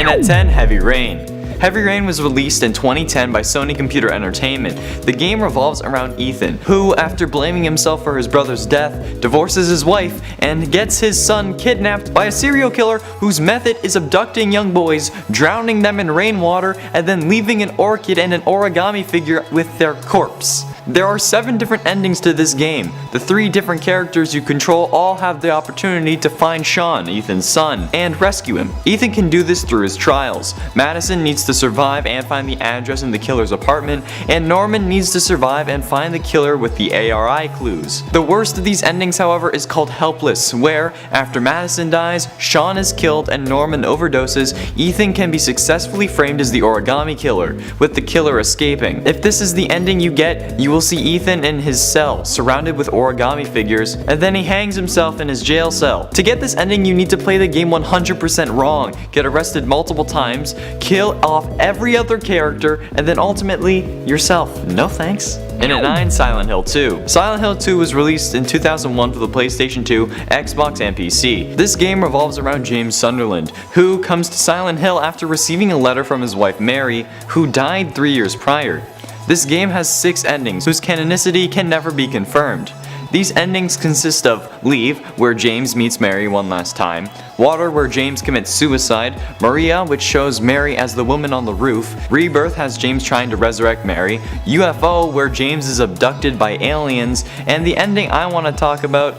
And at 10, Heavy Rain. Heavy Rain was released in 2010 by Sony Computer Entertainment. The game revolves around Ethan, who, after blaming himself for his brother's death, divorces his wife and gets his son kidnapped by a serial killer whose method is abducting young boys, drowning them in rainwater, and then leaving an orchid and an origami figure with their corpse. There are 7 different endings to this game. The 3 different characters you control all have the opportunity to find Sean, Ethan's son, and rescue him. Ethan can do this through his trials. Madison needs to survive and find the address in the killer's apartment, and Norman needs to survive and find the killer with the ARI clues. The worst of these endings, however, is called Helpless, where, after Madison dies, Sean is killed and Norman overdoses, Ethan can be successfully framed as the origami killer, with the killer escaping. If this is the ending you get, you will see Ethan in his cell, surrounded with origami figures, and then he hangs himself in his jail cell. To get this ending, you need to play the game 100% wrong, get arrested multiple times, kill off every other character, and then ultimately, yourself. No thanks. And at 9, Silent Hill 2. Silent Hill 2 was released in 2001 for the PlayStation 2, Xbox, and PC. This game revolves around James Sunderland, who comes to Silent Hill after receiving a letter from his wife Mary, who died 3 years prior. This game has 6 endings, whose canonicity can never be confirmed. These endings consist of Leave, where James meets Mary one last time, Water, where James commits suicide, Maria, which shows Mary as the woman on the roof, Rebirth has James trying to resurrect Mary, UFO, where James is abducted by aliens, and the ending I want to talk about,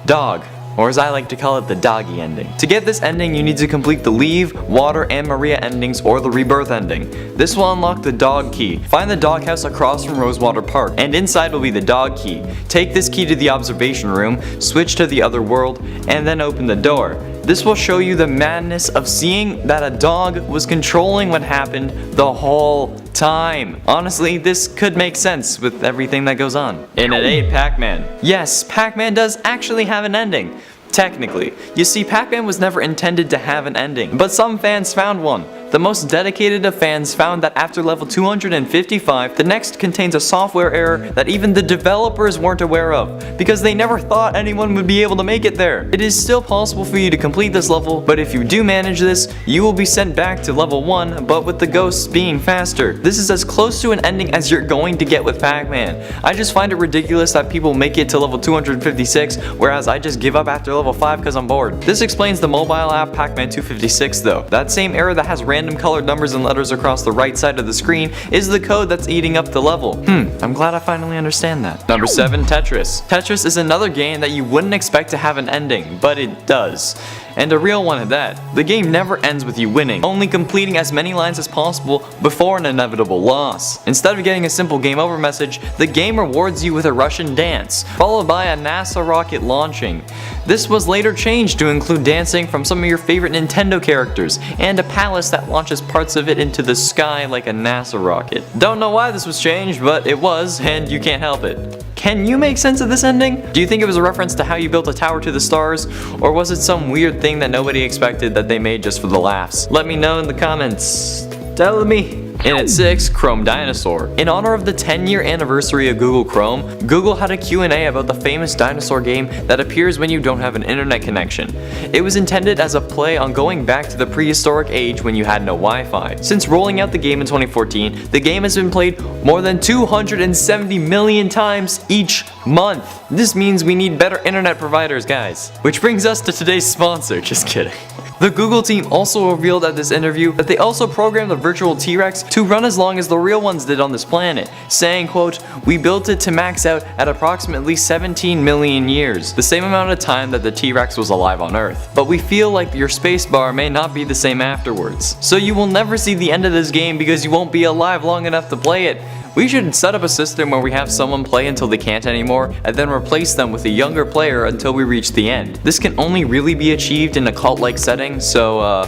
Dog, or as I like to call it, the doggy ending. To get this ending, you need to complete the Leave, Water, and Maria endings or the Rebirth ending. This will unlock the dog key. Find the doghouse across from Rosewater Park, and inside will be the dog key. Take this key to the observation room, switch to the other world, and then open the door. This will show you the madness of seeing that a dog was controlling what happened the whole time. Honestly, this could make sense with everything that goes on. And at 8, Pac-Man. Yes, Pac-Man does actually have an ending. Technically. You see, Pac-Man was never intended to have an ending, but some fans found one. The most dedicated of fans found that after level 255, the next contains a software error that even the developers weren't aware of, because they never thought anyone would be able to make it there. It is still possible for you to complete this level, but if you do manage this, you will be sent back to level 1, but with the ghosts being faster. This is as close to an ending as you're going to get with Pac-Man. I just find it ridiculous that people make it to level 256, whereas I just give up after level 5 because I'm bored. This explains the mobile app Pac-Man 256 though. That same error that has random colored numbers and letters across the right side of the screen is the code that's eating up the level. I'm glad I finally understand that. Number 7, Tetris. Tetris is another game that you wouldn't expect to have an ending, but it does. And a real one at that. The game never ends with you winning, only completing as many lines as possible before an inevitable loss. Instead of getting a simple game over message, the game rewards you with a Russian dance, followed by a NASA rocket launching. This was later changed to include dancing from some of your favorite Nintendo characters, and a palace that launches parts of it into the sky like a NASA rocket. Don't know why this was changed, but it was, and you can't help it. Can you make sense of this ending? Do you think it was a reference to how you built a tower to the stars, or was it some weird thing that nobody expected that they made just for the laughs? Let me know in the comments. Tell me. And at 6, Chrome Dinosaur. In honor of the 10-year anniversary of Google Chrome, Google had a Q&A about the famous dinosaur game that appears when you don't have an internet connection. It was intended as a play on going back to the prehistoric age when you had no Wi-Fi. Since rolling out the game in 2014, the game has been played more than 270 million times each month. This means we need better internet providers, guys. Which brings us to today's sponsor. Just kidding. The Google team also revealed at this interview that they also programmed the virtual T-Rex to run as long as the real ones did on this planet, saying, quote, "We built it to max out at approximately 17 million years, the same amount of time that the T-Rex was alive on Earth. But we feel like your spacebar may not be the same afterwards. So you will never see the end of this game because you won't be alive long enough to play it. We should set up a system where we have someone play until they can't anymore, and then replace them with a younger player until we reach the end. This can only really be achieved in a cult-like setting, so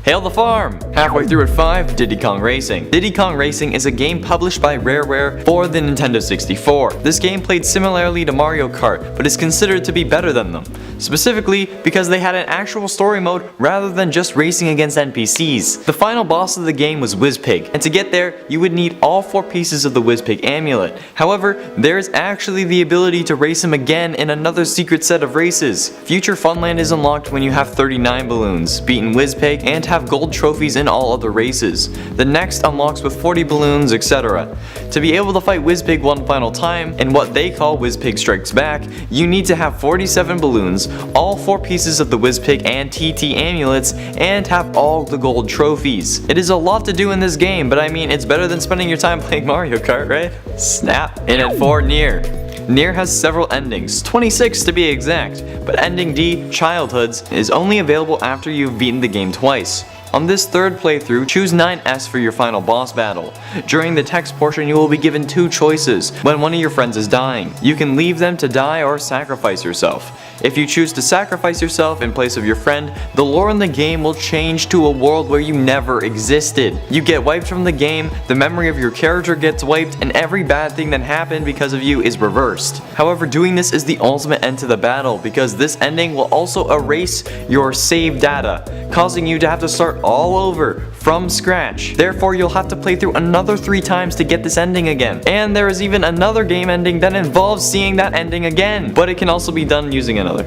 hail the farm! Halfway through at 5, Diddy Kong Racing. Diddy Kong Racing is a game published by Rareware for the Nintendo 64. This game played similarly to Mario Kart, but is considered to be better than them. Specifically because they had an actual story mode rather than just racing against NPCs. The final boss of the game was Wizpig, and to get there, you would need all 4 pieces of the Wizpig amulet. However, there is actually the ability to race him again in another secret set of races. Future Funland is unlocked when you have 39 balloons, beaten Wizpig, and have gold trophies in all other races. The next unlocks with 40 balloons, etc. To be able to fight Wizpig one final time, in what they call Wizpig Strikes Back, you need to have 47 balloons, all 4 pieces of the Wizpig and TT amulets, and have all the gold trophies. It is a lot to do in this game, but I mean, it's better than spending your time playing Mario Kart, right? Snap. And at 4, Nier. Nier has several endings, 26 to be exact, but ending D, Childhoods, is only available after you've beaten the game twice. On this third playthrough, choose 9S for your final boss battle. During the text portion, you will be given 2 choices when one of your friends is dying. You can leave them to die or sacrifice yourself. If you choose to sacrifice yourself in place of your friend, the lore in the game will change to a world where you never existed. You get wiped from the game, the memory of your character gets wiped, and every bad thing that happened because of you is reversed. However, doing this is the ultimate end to the battle because this ending will also erase your save data, causing you to have to start all over from scratch. Therefore, you'll have to play through another 3 times to get this ending again. And there is even another game ending that involves seeing that ending again, but it can also be done using another.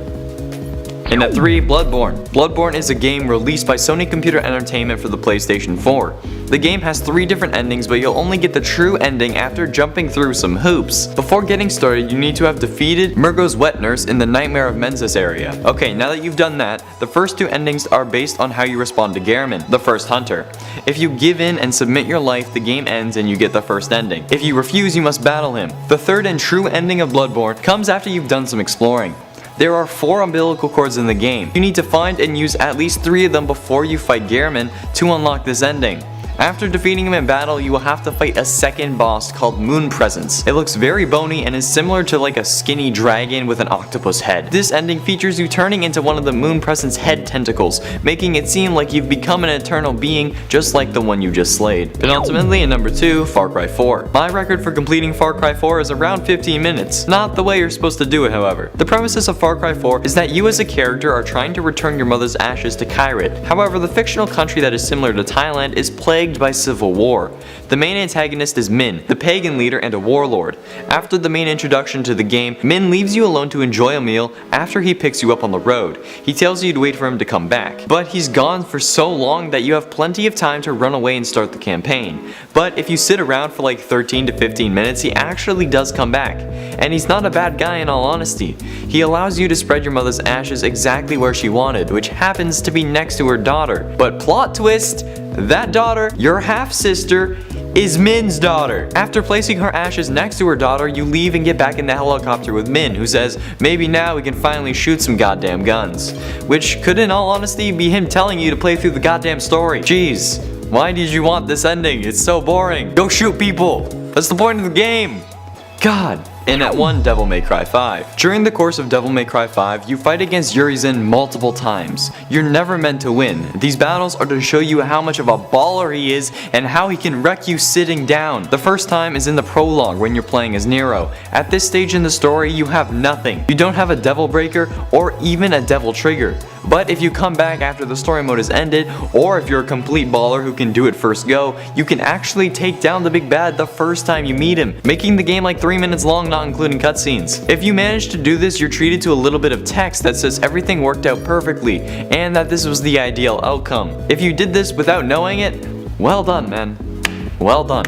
And at 3, Bloodborne. Bloodborne is a game released by Sony Computer Entertainment for the PlayStation 4. The game has 3 different endings, but you'll only get the true ending after jumping through some hoops. Before getting started, you need to have defeated Murgo's wet nurse in the Nightmare of Mensis area. Okay, now that you've done that, the first 2 endings are based on how you respond to Gehrman, the first hunter. If you give in and submit your life, the game ends and you get the first ending. If you refuse, you must battle him. The third and true ending of Bloodborne comes after you've done some exploring. There are 4 umbilical cords in the game. You need to find and use at least 3 of them before you fight Gehrman to unlock this ending. After defeating him in battle, you will have to fight a second boss called Moon Presence. It looks very bony and is similar to like a skinny dragon with an octopus head. This ending features you turning into one of the Moon Presence head tentacles, making it seem like you've become an eternal being just like the one you just slayed. Penultimately, in number 2, Far Cry 4. My record for completing Far Cry 4 is around 15 minutes. Not the way you're supposed to do it, however. The premises of Far Cry 4 is that you as a character are trying to return your mother's ashes to Kyrit. However, the fictional country that is similar to Thailand is plagued by civil war. The main antagonist is Min, the pagan leader and a warlord. After the main introduction to the game, Min leaves you alone to enjoy a meal after he picks you up on the road. He tells you to wait for him to come back, but he's gone for so long that you have plenty of time to run away and start the campaign. But if you sit around for like 13 to 15 minutes, he actually does come back. And he's not a bad guy in all honesty. He allows you to spread your mother's ashes exactly where she wanted, which happens to be next to her daughter. But plot twist, that daughter, your half-sister, is Min's daughter. After placing her ashes next to her daughter, you leave and get back in the helicopter with Min, who says, maybe now we can finally shoot some goddamn guns. Which could in all honesty be him telling you to play through the goddamn story. Jeez, why did you want this ending? It's so boring. Go shoot people. That's the point of the game. God. And at 1, Devil May Cry 5. During the course of Devil May Cry 5, you fight against Urizen multiple times. You're never meant to win. These battles are to show you how much of a baller he is and how he can wreck you sitting down. The first time is in the prologue when you're playing as Nero. At this stage in the story, you have nothing. You don't have a Devil Breaker or even a Devil Trigger. But if you come back after the story mode is ended, or if you're a complete baller who can do it first go, you can actually take down the big bad the first time you meet him, making the game like 3 minutes long, not including cutscenes. If you manage to do this, you're treated to a little bit of text that says everything worked out perfectly, and that this was the ideal outcome. If you did this without knowing it, well done, man. Well done.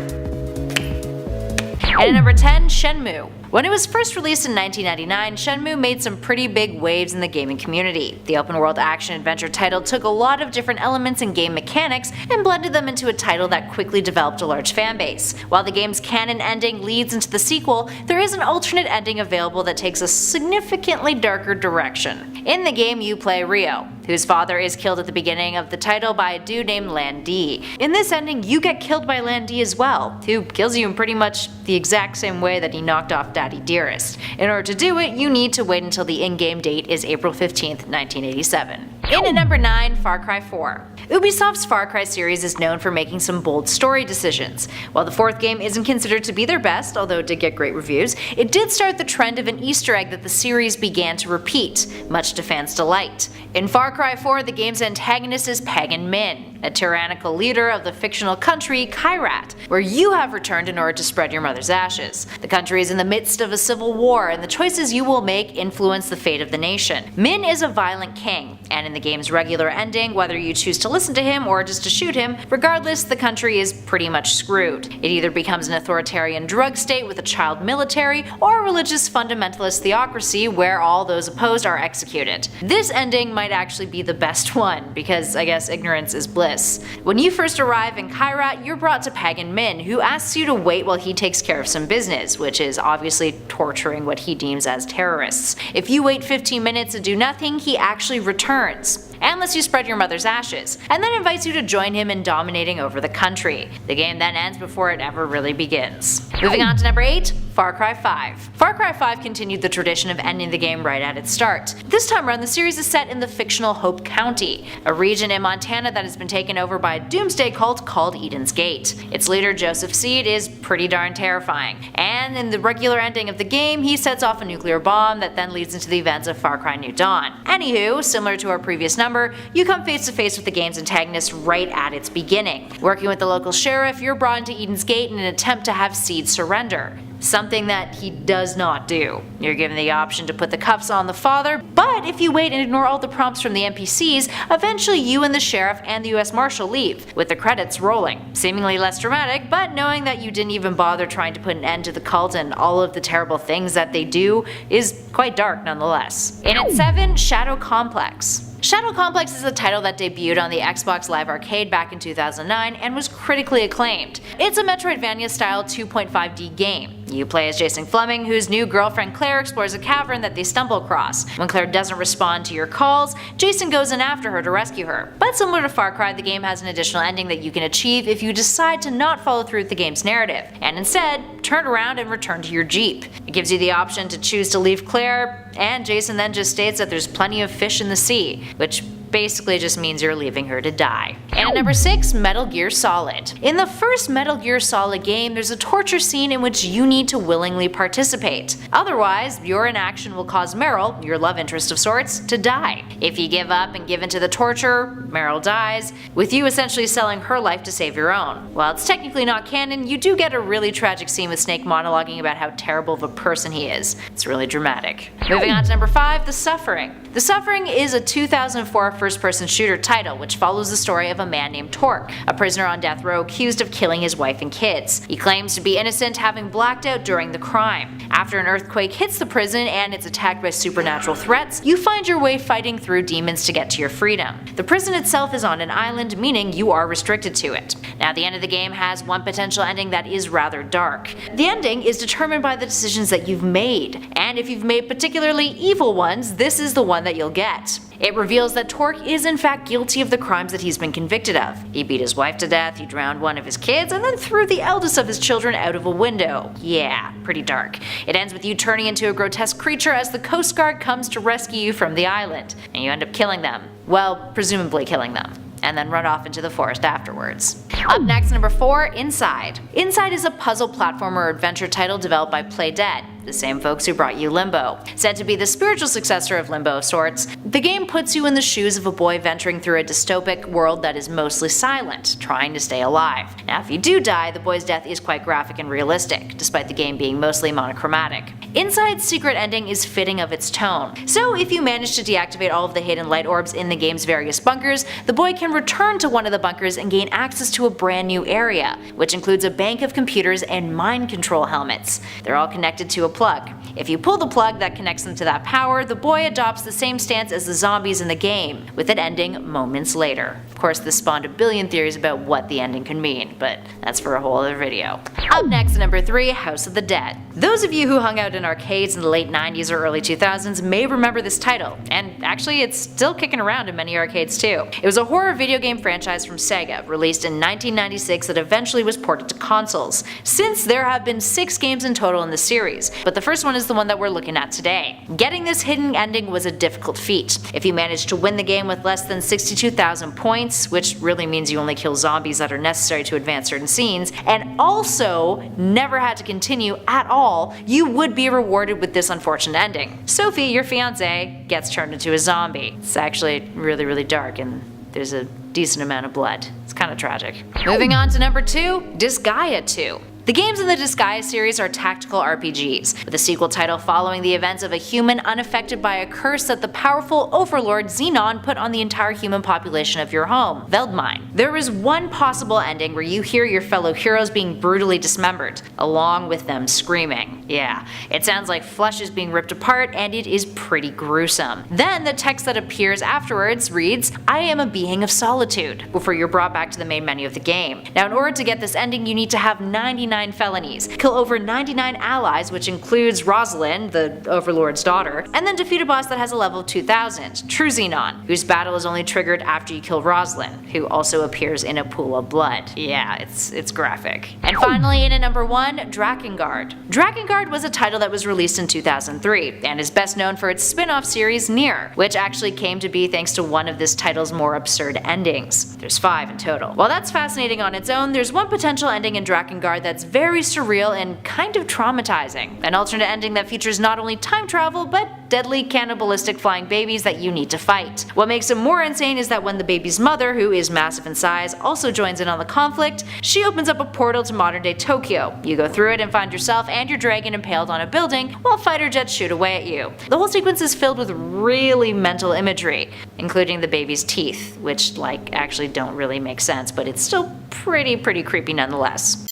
And at number 10, Shenmue. When it was first released in 1999, Shenmue made some pretty big waves in the gaming community. The open-world action-adventure title took a lot of different elements and game mechanics and blended them into a title that quickly developed a large fanbase. While the game's canon ending leads into the sequel, there is an alternate ending available that takes a significantly darker direction. In the game, you play Ryo, whose father is killed at the beginning of the title by a dude named Lan Di. In this ending, you get killed by Lan Di as well, who kills you in pretty much the exact same way that he knocked off Daddy Dearest. In order to do it, you need to wait until the in-game date is April 15th, 1987. In at number 9, Far Cry 4. Ubisoft's Far Cry series is known for making some bold story decisions. While the 4th game isn't considered to be their best, although it did get great reviews, it did start the trend of an Easter egg that the series began to repeat, much to fans' delight. In Far Cry 4, the game's antagonist is Pagan Min. a tyrannical leader of the fictional country Kyrat, where you have returned in order to spread your mother's ashes. The country is in the midst of a civil war, and the choices you will make influence the fate of the nation. Min is a violent king, and in the game's regular ending, whether you choose to listen to him or just to shoot him, regardless, the country is pretty much screwed. It either becomes an authoritarian drug state with a child military, or a religious fundamentalist theocracy where all those opposed are executed. This ending might actually be the best one, because I guess ignorance is bliss. When you first arrive in Kyrat, you're brought to Pagan Min, who asks you to wait while he takes care of some business, which is obviously torturing what he deems as terrorists. If you wait 15 minutes and do nothing, he actually returns and lets you spread your mother's ashes, and then invites you to join him in dominating over the country. The game then ends before it ever really begins. Moving on to number 8, Far Cry 5. Far Cry 5 continued the tradition of ending the game right at its start. This time around, the series is set in the fictional Hope County, a region in Montana that has been taken over by a doomsday cult called Eden's Gate. Its leader, Joseph Seed, is pretty darn terrifying, and in the regular ending of the game, he sets off a nuclear bomb that then leads into the events of Far Cry New Dawn. Anywho, similar to our previous number, you come face to face with the game's antagonist right at its beginning. Working with the local sheriff, you're brought into Eden's Gate in an attempt to have Seed surrender. Something that he does not do. You're given the option to put the cuffs on the father, but if you wait and ignore all the prompts from the NPCs, eventually you and the sheriff and the US Marshal leave, with the credits rolling. Seemingly less dramatic, but knowing that you didn't even bother trying to put an end to the cult and all of the terrible things that they do is quite dark nonetheless. In at 7, Shadow Complex. Shadow Complex is a title that debuted on the Xbox Live Arcade back in 2009 and was critically acclaimed. It's a Metroidvania-style 2.5D game. You play as Jason Fleming, whose new girlfriend Claire explores a cavern that they stumble across. When Claire doesn't respond to your calls, Jason goes in after her to rescue her. But similar to Far Cry, the game has an additional ending that you can achieve if you decide to not follow through with the game's narrative, and instead, turn around and return to your Jeep. It gives you the option to choose to leave Claire, and Jason then just states that there's plenty of fish in the sea, which basically just means you're leaving her to die. And at number 6, Metal Gear Solid. In the first Metal Gear Solid game, there's a torture scene in which you need to willingly participate. Otherwise, your inaction will cause Meryl, your love interest of sorts, to die. If you give up and give in to the torture, Meryl dies, with you essentially selling her life to save your own. While it's technically not canon, you do get a really tragic scene with Snake monologuing about how terrible of a person he is. It's really dramatic. Moving on to number 5, The Suffering. The Suffering is a 2004 first-person shooter title which follows the story of a man named Torque, a prisoner on death row accused of killing his wife and kids. He claims to be innocent, having blacked out during the crime. After an earthquake hits the prison and it's attacked by supernatural threats, you find your way fighting through demons to get to your freedom. The prison itself is on an island, meaning you are restricted to it. Now, the end of the game has one potential ending that is rather dark. The ending is determined by the decisions that you've made, and if you've made particularly evil ones, this is the one that you'll get. It reveals that Torque is in fact guilty of the crimes that he's been convicted of. He beat his wife to death, he drowned one of his kids, and then threw the eldest of his children out of a window. Yeah, pretty dark. It ends with you turning into a grotesque creature as the Coast Guard comes to rescue you from the island, and you end up killing them. Well, presumably killing them, and then run off into the forest afterwards. Up next, number 4, Inside. Inside is a puzzle platformer adventure title developed by Playdead, the same folks who brought you Limbo. Said to be the spiritual successor of Limbo of sorts, the game puts you in the shoes of a boy venturing through a dystopic world that is mostly silent, trying to stay alive. Now, if you do die, the boy's death is quite graphic and realistic, despite the game being mostly monochromatic. Inside's secret ending is fitting of its tone, so if you manage to deactivate all of the hidden light orbs in the game's various bunkers, the boy can return to one of the bunkers and gain access to a brand new area, which includes a bank of computers and mind control helmets. They're all connected to a plug. If you pull the plug that connects them to that power, the boy adopts the same stance as the zombies in the game, with it ending moments later. Of course, this spawned a billion theories about what the ending could mean, but that's for a whole other video. Up next at number 3, House of the Dead. Those of you who hung out in arcades in the late 90s or early 2000s may remember this title, and actually it's still kicking around in many arcades too. It was a horror video game franchise from Sega, released in 1996 that eventually was ported to consoles. Since there have been 6 games in total in the series, but the first one is the one that we're looking at today. Getting this hidden ending was a difficult feat. If you managed to win the game with less than 62,000 points, which really means you only kill zombies that are necessary to advance certain scenes, and also never had to continue at all, you would be rewarded with this unfortunate ending. Sophie, your fiancé, gets turned into a zombie. It's actually really dark and there's a decent amount of blood. It's kind of tragic. Moving on to number 2, Disgaea 2. The games in the Disgaea series are tactical RPGs, with the sequel title following the events of a human unaffected by a curse that the powerful overlord Xenon put on the entire human population of your home, Veldmine. There is one possible ending where you hear your fellow heroes being brutally dismembered, along with them screaming. Yeah, it sounds like flesh is being ripped apart, and it is pretty gruesome. Then the text that appears afterwards reads, "I am a being of solitude," before you're brought back to the main menu of the game. Now in order to get this ending, you need to have 99 felonies, kill over 99 allies, which includes Rosalind, the Overlord's daughter, and then defeat a boss that has a level of 2000, True Xenon, whose battle is only triggered after you kill Rosalind, who also appears in a pool of blood. Yeah, it's graphic. And finally, in at number 1, Drakengard. Drakengard was a title that was released in 2003, and is best known for its spin-off series Nier, which actually came to be thanks to one of this title's more absurd endings. There's 5 in total. While that's fascinating on its own, there's one potential ending in Drakengard that's very surreal and kind of traumatizing. An alternate ending that features not only time travel, but deadly cannibalistic flying babies that you need to fight. What makes it more insane is that when the baby's mother, who is massive in size, also joins in on the conflict, she opens up a portal to modern day Tokyo. You go through it and find yourself and your dragon impaled on a building, while fighter jets shoot away at you. The whole sequence is filled with really mental imagery, including the baby's teeth, which actually don't really make sense, but it's still pretty creepy nonetheless.